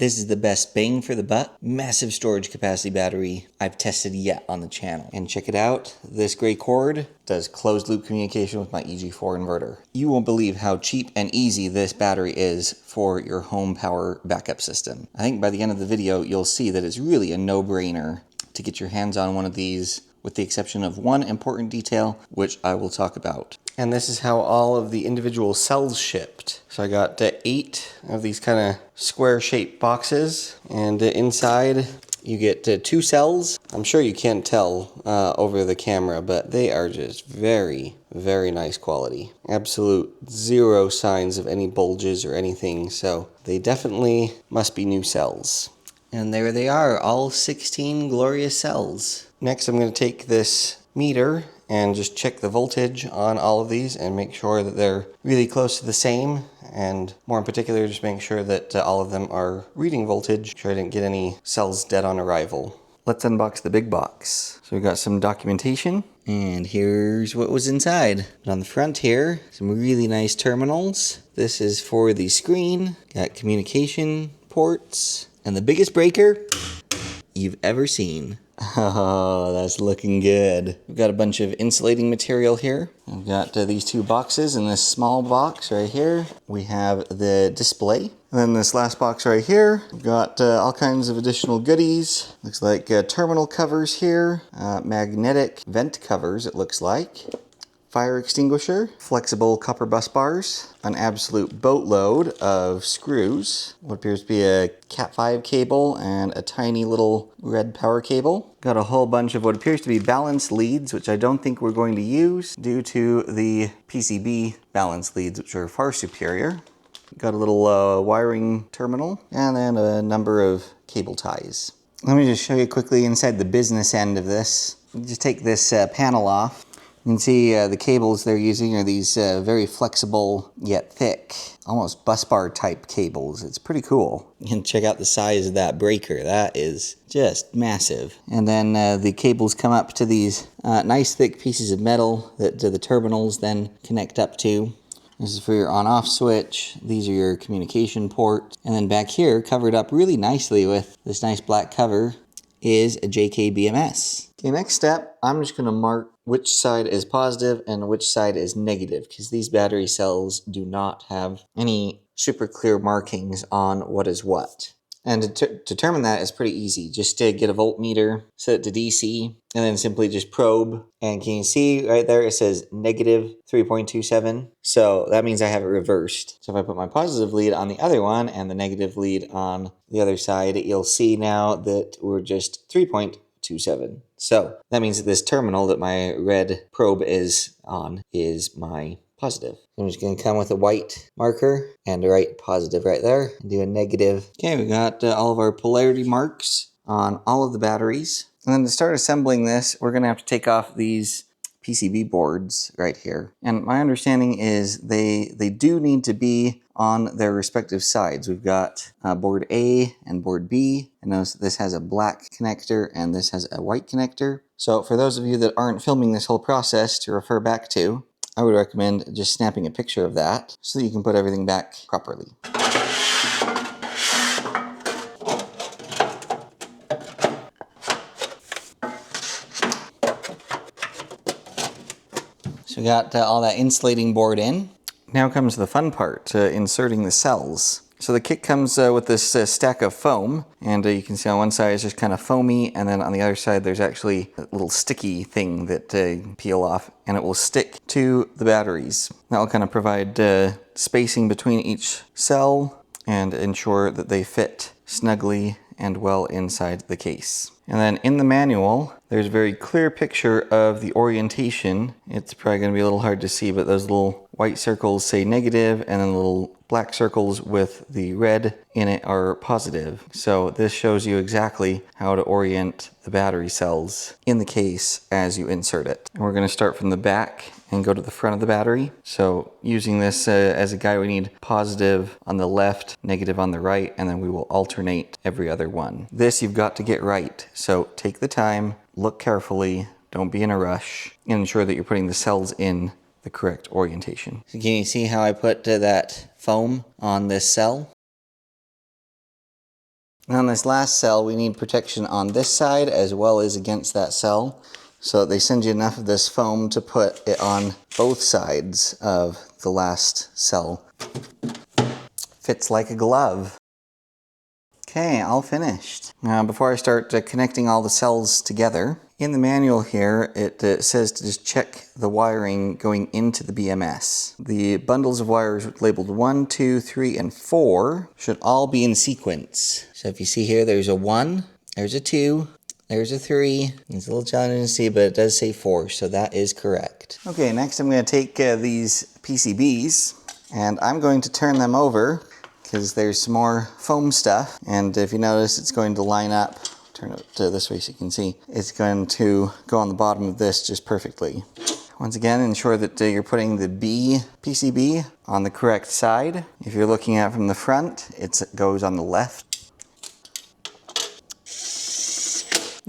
This is the best bang for the buck, massive storage capacity battery I've tested yet on the channel. And check it out, this gray cord does closed loop communication with my EG4 inverter. You won't believe how cheap and easy this battery is for your home power backup system. I think by the end of the video, you'll see that it's really a no-brainer to get your hands on one of these, with the exception of one important detail, which I will talk about. And this is how all of the individual cells shipped. So I got 8 of these kind of square-shaped boxes, and inside you get 2 cells. I'm sure you can't tell over the camera, but they are just very, very nice quality. Absolute 0 signs of any bulges or anything, so they definitely must be new cells. And there they are, all 16 glorious cells. Next, I'm going to take this meter and just check the voltage on all of these and make sure that they're really close to the same. And more in particular, just make sure that all of them are reading voltage. Sure I didn't get any cells dead on arrival. Let's unbox the big box. So we got some documentation. And here's what was inside. But on the front here, some really nice terminals. This is for the screen. Got communication ports. And the biggest breaker you've ever seen. Oh, that's looking good. We've got a bunch of insulating material here. We've got these 2 boxes. In this small box right here, we have the display. And then this last box right here, we've got all kinds of additional goodies. Looks like terminal covers here, magnetic vent covers it looks like. Fire extinguisher, flexible copper bus bars, an absolute boatload of screws, what appears to be a Cat 5 cable, and a tiny little red power cable. Got a whole bunch of what appears to be balance leads, which I don't think we're going to use due to the PCB balance leads, which are far superior. Got a little wiring terminal, and then a number of cable ties. Let me just show you quickly inside the business end of this. Just take this panel off. You can see the cables they're using are these very flexible yet thick, almost bus bar type cables. It's pretty cool. You can check out the size of that breaker. That is just massive. And then the cables come up to these nice thick pieces of metal that the terminals then connect up to. This is for your on-off switch. These are your communication ports. And then back here, covered up really nicely with this nice black cover, is a JK BMS. Okay, next step, I'm just gonna mark which side is positive and which side is negative, because these battery cells do not have any super clear markings on what is what. And to determine that is pretty easy. Just to get a voltmeter, set it to DC, and then simply just probe. And can you see right there, it says negative 3.27. So that means I have it reversed. So if I put my positive lead on the other one and the negative lead on the other side, you'll see now that we're just 3.27. So that means that this terminal that my red probe is on is my positive. I'm just going to come with a white marker and write positive right there and do a negative. Okay, we got all of our polarity marks on all of the batteries. And then to start assembling this, we're going to have to take off these PCB boards right here. And my understanding is they do need to be on their respective sides. We've got board A and board B. And notice this has a black connector and this has a white connector. So for those of you that aren't filming this whole process to refer back to, I would recommend just snapping a picture of that so that you can put everything back properly. So we got all that insulating board in. Now comes the fun part, inserting the cells. So the kit comes with this stack of foam, and you can see on one side it's just kind of foamy, and then on the other side there's actually a little sticky thing that you peel off, and it will stick to the batteries. That will kind of provide spacing between each cell and ensure that they fit snugly and well inside the case. And then in the manual, there's a very clear picture of the orientation. It's probably going to be a little hard to see, but those little white circles say negative, and then the little black circles with the red in it are positive. So this shows you exactly how to orient the battery cells in the case as you insert it. And we're going to start from the back and go to the front of the battery. So using this as a guide, we need positive on the left, negative on the right, and then we will alternate every other one. This you've got to get right. So take the time, look carefully, don't be in a rush, and ensure that you're putting the cells in the correct orientation. So can you see how I put that foam on this cell? And on this last cell, we need protection on this side as well as against that cell. So they send you enough of this foam to put it on both sides of the last cell. Fits like a glove. Okay, all finished. Now before I start connecting all the cells together, in the manual here it says to just check the wiring going into the BMS. The bundles of wires labeled 1, 2, 3, and 4 should all be in sequence. So if you see here, there's a 1, there's a 2, there's a 3. It's a little challenging to see, but it does say 4, so that is correct. Okay, next I'm going to take these PCBs and I'm going to turn them over because there's some more foam stuff, and if you notice, it's going to line up. Turn it this way so you can see. It's going to go on the bottom of this just perfectly. Once again, ensure that you're putting the B PCB on the correct side. If you're looking at it from the front, it goes on the left.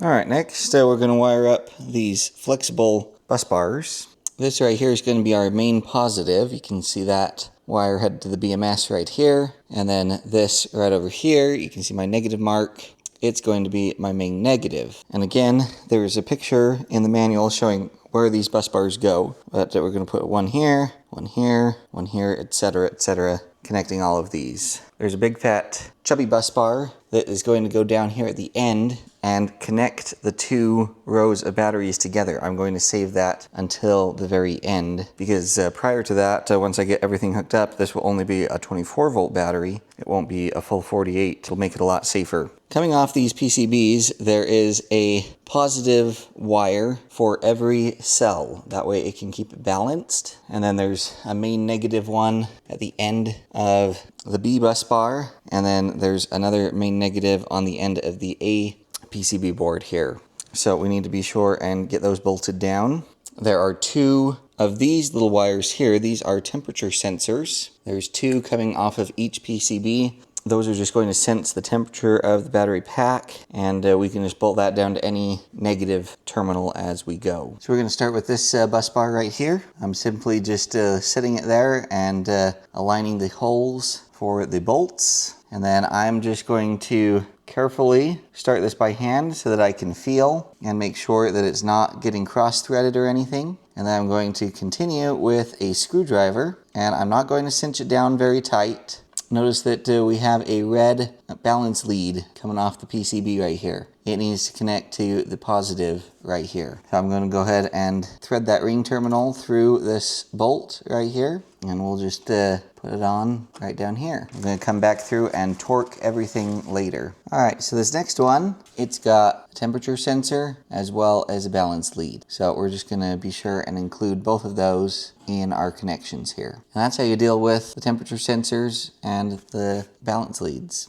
All right, next we're going to wire up these flexible bus bars. This right here is going to be our main positive. You can see that wire headed to the BMS right here, and then this right over here, you can see my negative mark. It's going to be my main negative. And again, there's a picture in the manual showing where these bus bars go, but we're going to put one here, one here, one here, etc., connecting all of these. There's a big fat chubby bus bar that is going to go down here at the end and connect the 2 rows of batteries together. I'm going to save that until the very end because prior to that, once I get everything hooked up, this will only be a 24-volt battery. It won't be a full 48. It'll make it a lot safer. Coming off these PCBs, there is a positive wire for every cell. That way it can keep it balanced. And then there's a main negative one at the end of the B bus bar. And then there's another main negative on the end of the A PCB board here. So we need to be sure and get those bolted down. There are 2 of these little wires here. These are temperature sensors. There's 2 coming off of each PCB. Those are just going to sense the temperature of the battery pack, and we can just bolt that down to any negative terminal as we go. So we're going to start with this bus bar right here. I'm simply just setting it there and aligning the holes for the bolts. And then I'm just going to carefully start this by hand so that I can feel and make sure that it's not getting cross-threaded or anything. And then I'm going to continue with a screwdriver, and I'm not going to cinch it down very tight. Notice that we have a red balance lead coming off the PCB right here. It needs to connect to the positive right here. So I'm going to go ahead and thread that ring terminal through this bolt right here, and we'll just put it on right down here. I'm going to come back through and torque everything later. All right, so this next one, it's got a temperature sensor as well as a balance lead. So we're just going to be sure and include both of those in our connections here. And that's how you deal with the temperature sensors and the balance leads.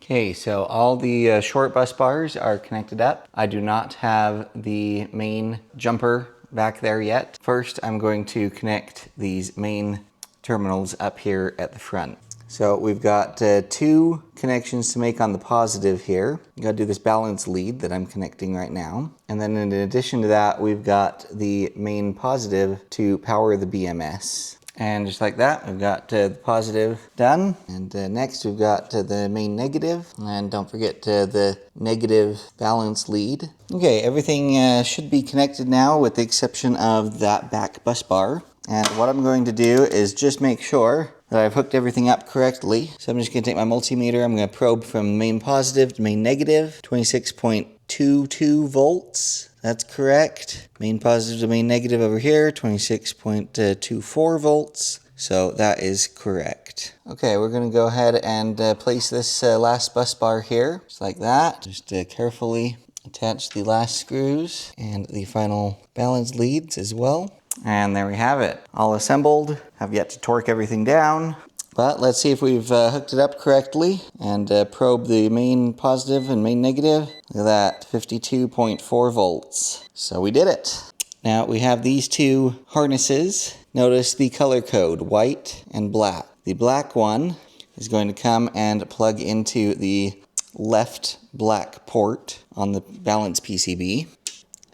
Okay, so all the short bus bars are connected up. I do not have the main jumper back there yet. First, I'm going to connect these main terminals up here at the front. So we've got 2 connections to make on the positive here. You gotta do this balance lead that I'm connecting right now. And then in addition to that, we've got the main positive to power the BMS. And just like that, we've got the positive done. And next we've got the main negative. And don't forget the negative balance lead. Okay, everything should be connected now with the exception of that back bus bar. And what I'm going to do is just make sure that I've hooked everything up correctly. So I'm just going to take my multimeter. I'm going to probe from main positive to main negative, 26.22 volts. That's correct. Main positive to main negative over here, 26.24 volts. So that is correct. Okay, we're going to go ahead and place this last bus bar here, just like that. Just carefully attach the last screws and the final balance leads as well. And there we have it, all assembled. I've yet to torque everything down, but let's see if we've hooked it up correctly and probe the main positive and main negative. Look at that, 52.4 volts. So we did it. Now we have these 2 harnesses. Notice the color code, white and black. The black one is going to come and plug into the left black port on the balance PCB.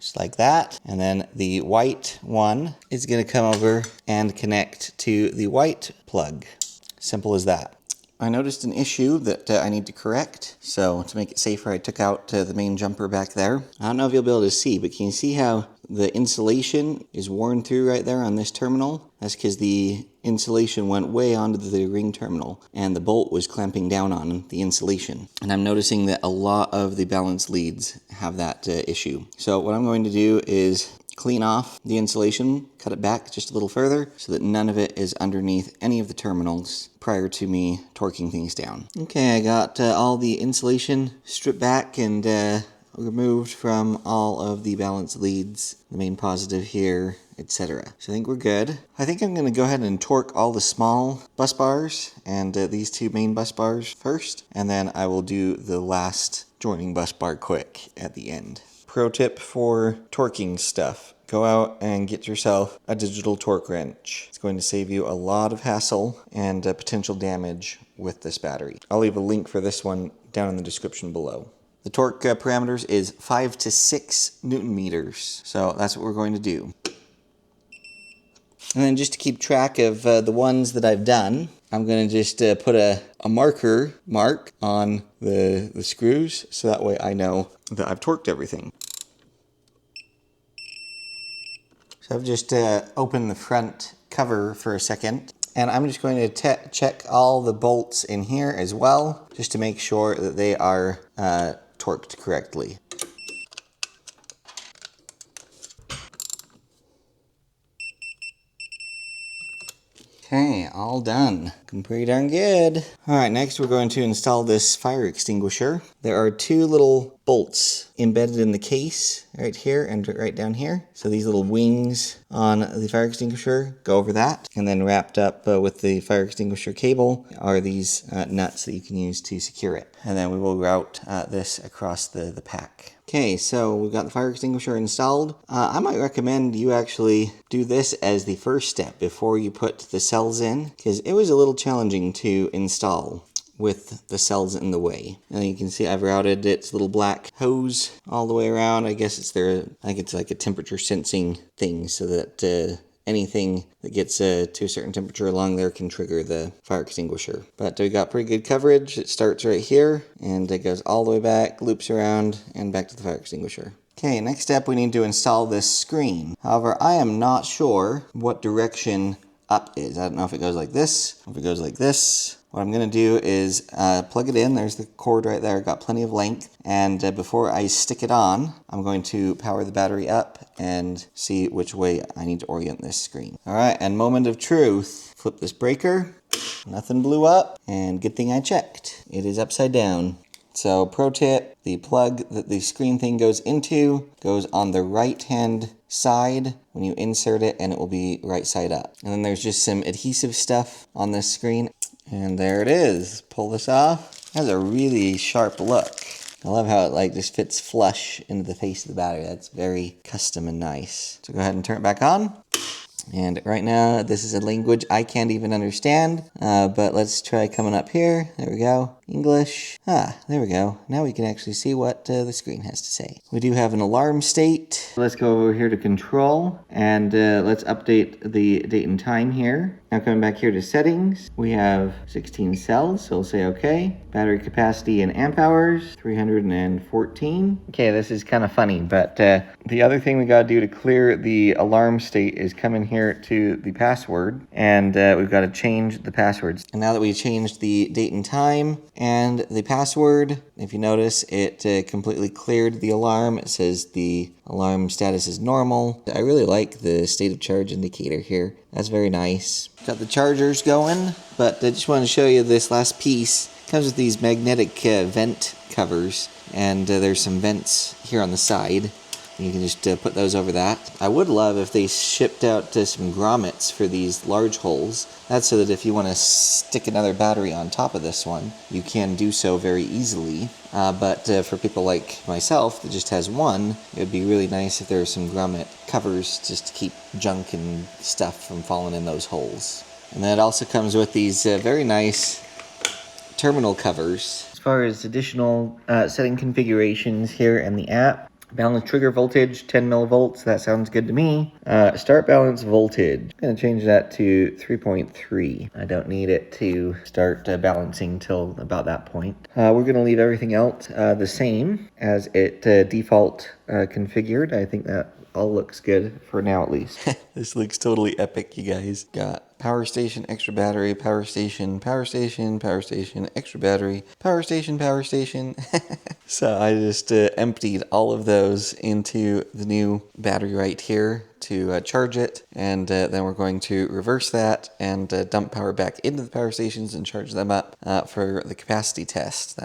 just like that. And then the white one is going to come over and connect to the white plug. Simple as that. I noticed an issue that I need to correct. So to make it safer, I took out the main jumper back there. I don't know if you'll be able to see, but can you see how the insulation is worn through right there on this terminal? That's because the insulation went way onto the ring terminal and the bolt was clamping down on the insulation. And I'm noticing that a lot of the balance leads have that issue. So what I'm going to do is clean off the insulation, cut it back just a little further so that none of it is underneath any of the terminals prior to me torquing things down. Okay, I got all the insulation stripped back and removed from all of the balance leads, the main positive here, etc. So I think we're good. I think I'm going to go ahead and torque all the small bus bars and these two main bus bars first, and then I will do the last joining bus bar quick at the end. Pro tip for torquing stuff. Go out and get yourself a digital torque wrench. It's going to save you a lot of hassle and potential damage with this battery. I'll leave a link for this one down in the description below. The torque parameters is 5 to 6 Newton meters. So that's what we're going to do. And then just to keep track of the ones that I've done, I'm going to just put a mark on the screws so that way I know that I've torqued everything. So I've just opened the front cover for a second, and I'm just going to check all the bolts in here as well, just to make sure that they are torqued correctly. Okay, all done. Looking pretty darn good. All right, next we're going to install this fire extinguisher. There are two little bolts embedded in the case right here and right down here. So these little wings on the fire extinguisher go over that. And then wrapped up with the fire extinguisher cable are these nuts that you can use to secure it. And then we will route this across the pack. Okay, so we've got the fire extinguisher installed. I might recommend you actually do this as the first step before you put the cells in, because it was a little challenging to install with the cells in the way. And you can see I've routed its little black hose all the way around. I guess I think it's like a temperature sensing thing so that anything that gets to a certain temperature along there can trigger the fire extinguisher. But we got pretty good coverage. It starts right here and it goes all the way back, loops around, and back to the fire extinguisher. Okay, next step we need to install this screen. However, I am not sure what direction up is. I don't know if it goes like this, or if it goes like this. What I'm going to do is plug it in. There's the cord right there. Got plenty of length. And before I stick it on, I'm going to power the battery up and see which way I need to orient this screen. All right, and moment of truth. Flip this breaker. Nothing blew up. And good thing I checked. It is upside down. So pro tip, the plug that the screen thing goes into goes on the right-hand side when you insert it, and it will be right side up. And then there's just some adhesive stuff on this screen. And there it is. Pull this off. It has a really sharp look. I love how it just fits flush into the face of the battery. That's very custom and nice. So go ahead and turn it back on. And right now, this is a language I can't even understand, but let's try coming up here. There we go. English. There we go. Now we can actually see what the screen has to say. We do have an alarm state. Let's go over here to control, and let's update the date and time here. Now coming back here to settings, we have 16 cells, so we'll say okay. Battery capacity in amp hours, 314. Okay, this is kind of funny, but the other thing we gotta do to clear the alarm state is come in here to the password, and we've got to change the passwords. And now that we changed the date and time and the password, if you notice, it completely cleared the alarm. It says the alarm status is normal. I really like the state of charge indicator here. That's very nice. Got the chargers going, but I just wanted to show you this last piece. It comes with these magnetic vent covers, and there's some vents here on the side. You can just put those over that. I would love if they shipped out some grommets for these large holes. That's so that if you want to stick another battery on top of this one, you can do so very easily. But for people like myself that just has one, it would be really nice if there were some grommet covers just to keep junk and stuff from falling in those holes. And then it also comes with these very nice terminal covers. As far as additional setting configurations here in the app, Balance trigger voltage, 10 millivolts. That sounds good to me. Start balance voltage. I'm going to change that to 3.3. I don't need it to start balancing till about that point. We're going to leave everything else the same as it default configured. I think that all looks good for now, at least. This looks totally epic, you guys. Got power station, extra battery, power station, power station, power station, extra battery, power station, power station. So I just emptied all of those into the new battery right here to charge it, and then we're going to reverse that and dump power back into the power stations and charge them up for the capacity test.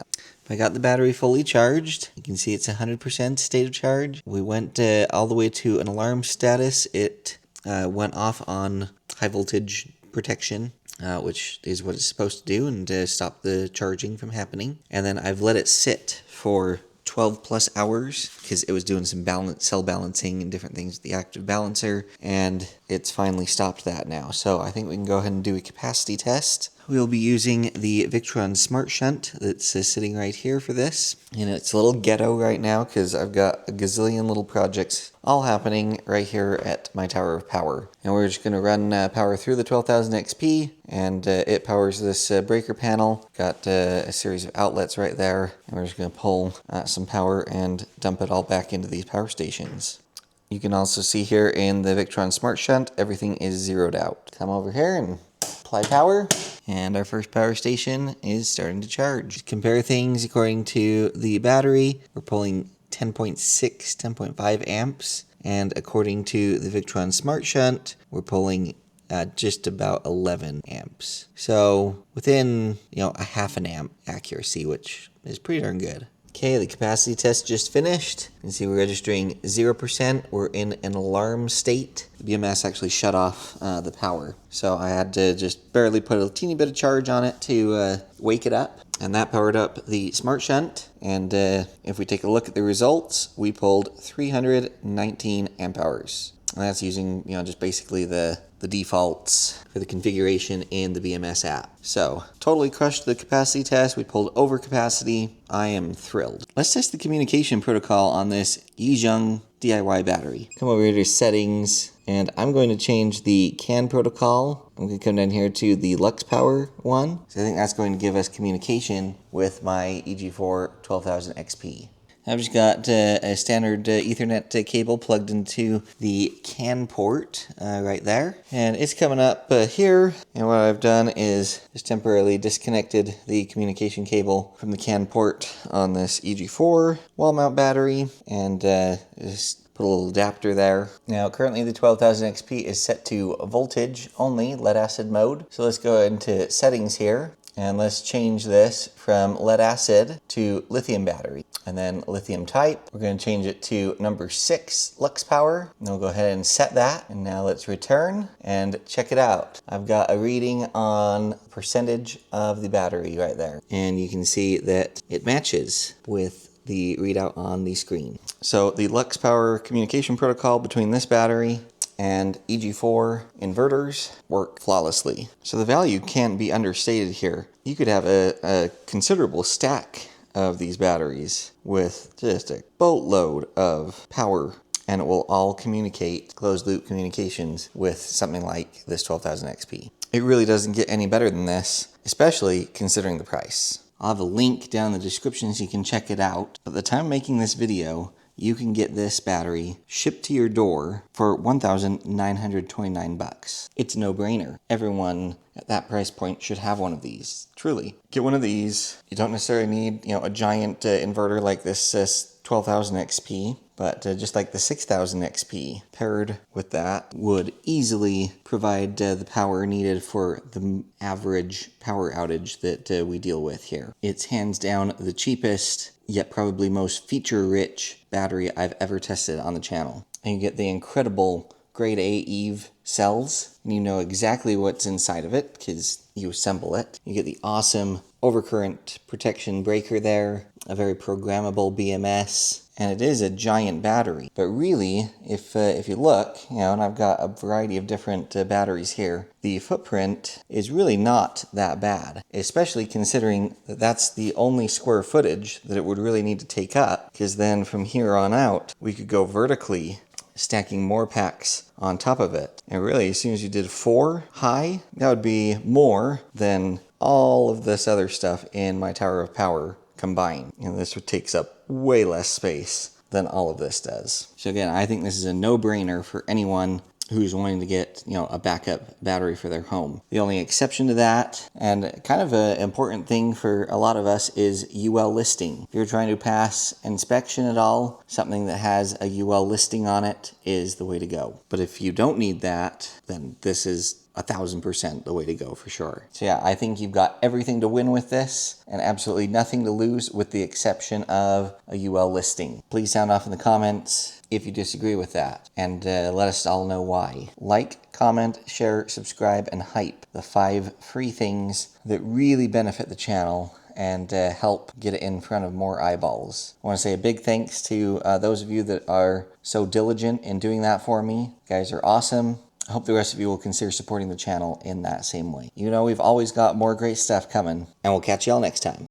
I got the battery fully charged. You can see it's 100% state of charge. We went all the way to an alarm status. It went off on high voltage protection, which is what it's supposed to do, and stop the charging from happening. And then I've let it sit for 12 plus hours because it was doing some cell balancing and different things with the active balancer, and it's finally stopped that now. So I think we can go ahead and do a capacity test. We'll be using the Victron Smart Shunt that's sitting right here for this. And it's a little ghetto right now because I've got a gazillion little projects all happening right here at my tower of power. And we're just going to run power through the 12,000 XP, and it powers this breaker panel. Got a series of outlets right there, and we're just going to pull some power and dump it all back into these power stations. You can also see here in the Victron Smart Shunt, everything is zeroed out. Come over here and apply power, and our first power station is starting to charge. Compare things according to the battery. We're pulling 10.6, 10.5 amps, and according to the Victron Smart Shunt, we're pulling just about 11 amps. So within, a half an amp accuracy, which is pretty darn good. Okay, the capacity test just finished. You can see we're registering 0%. We're in an alarm state. The BMS actually shut off the power. So I had to just barely put a teeny bit of charge on it to wake it up. And that powered up the Smart Shunt. And if we take a look at the results, we pulled 319 amp hours. And that's using, just basically the defaults for the configuration in the BMS app. So, totally crushed the capacity test. We pulled over capacity. I am thrilled. Let's test the communication protocol on this YIXIANG DIY battery. Come over here to settings, and I'm going to change the CAN protocol. I'm going to come down here to the LuxPower one. So I think that's going to give us communication with my EG4 12000 XP. I've just got a standard Ethernet cable plugged into the CAN port right there. And it's coming up here. And what I've done is just temporarily disconnected the communication cable from the CAN port on this EG4 wall mount battery, and just put a little adapter there. Now currently the 12000 XP is set to voltage only, lead acid mode. So let's go into settings here. And let's change this from lead acid to lithium battery. And then lithium type, we're going to change it to number 6 LuxPower. And we'll go ahead and set that. And now let's return and check it out. I've got a reading on percentage of the battery right there. And you can see that it matches with the readout on the screen. So the LuxPower communication protocol between this battery and EG4 inverters work flawlessly. So the value can't be understated here. You could have a considerable stack of these batteries with just a boatload of power, and it will all communicate closed loop communications with something like this 12000 XP. It really doesn't get any better than this, especially considering the price. I'll have a link down in the description so you can check it out. At the time of making this video, you can get this battery shipped to your door for $1,929. It's a no-brainer. Everyone at that price point should have one of these. Truly. Get one of these. You don't necessarily need, a giant inverter like this 12000 XP, but just like the 6000 XP paired with that would easily provide the power needed for the average power outage that we deal with here. It's hands down the cheapest, yet probably most feature-rich battery I've ever tested on the channel. And you get the incredible grade A EVE cells, and you know exactly what's inside of it, because, you assemble it. You get the awesome overcurrent protection breaker there, a very programmable BMS, and it is a giant battery. But really, if you look, and I've got a variety of different batteries here, the footprint is really not that bad, especially considering that that's the only square footage that it would really need to take up, because then from here on out, we could go vertically, stacking more packs on top of it. And really, as soon as you did 4 high, that would be more than all of this other stuff in my Tower of Power combined. And this takes up way less space than all of this does. So again, I think this is a no-brainer for anyone who's wanting to get, a backup battery for their home. The only exception to that, and kind of an important thing for a lot of us, is UL listing. If you're trying to pass inspection at all, something that has a UL listing on it is the way to go. But if you don't need that, then this is 1000% the way to go for sure. So yeah, I think you've got everything to win with this and absolutely nothing to lose with the exception of a UL listing. Please sound off in the comments if you disagree with that, and let us all know why. Like, comment, share, subscribe, and hype, the 5 free things that really benefit the channel and help get it in front of more eyeballs. I want to say a big thanks to those of you that are so diligent in doing that for me. You guys are awesome. I hope the rest of you will consider supporting the channel in that same way. We've always got more great stuff coming, and we'll catch y'all next time.